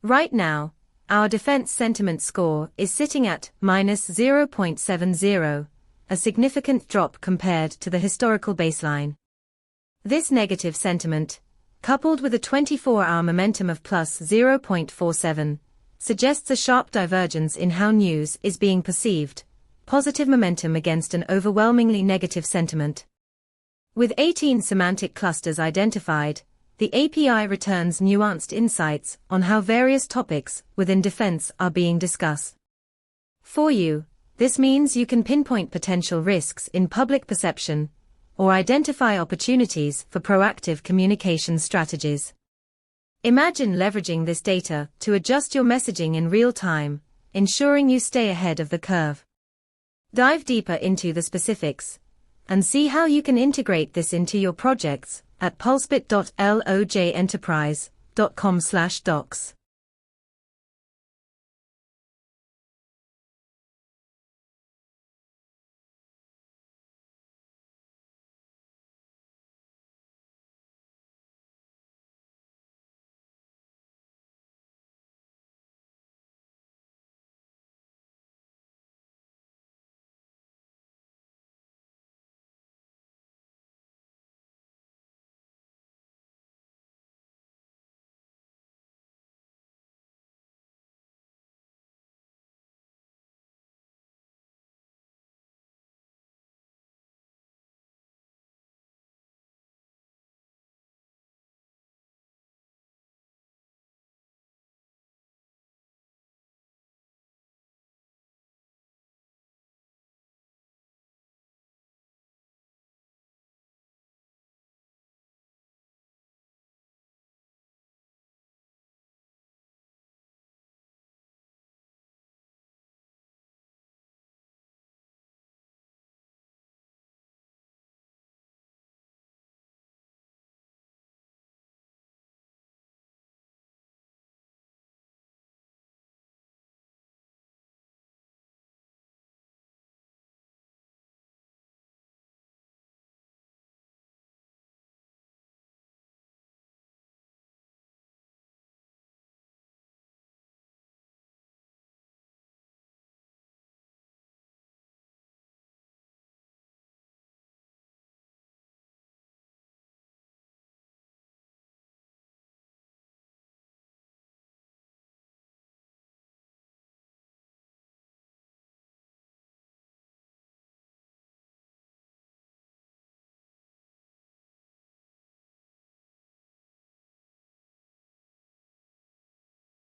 Right now, our defense sentiment score is sitting at -0.70, a significant drop compared to the historical baseline. This negative sentiment, coupled with a 24-hour momentum of +0.47, suggests a sharp divergence in how news is being perceived, positive momentum against an overwhelmingly negative sentiment. With 18 semantic clusters identified, the API returns nuanced insights on how various topics within defense are being discussed. For you, this means you can pinpoint potential risks in public perception or identify opportunities for proactive communication strategies. Imagine leveraging this data to adjust your messaging in real time, ensuring you stay ahead of the curve. Dive deeper into the specifics and see how you can integrate this into your projects at pulsebit.lojenterprise.com/docs.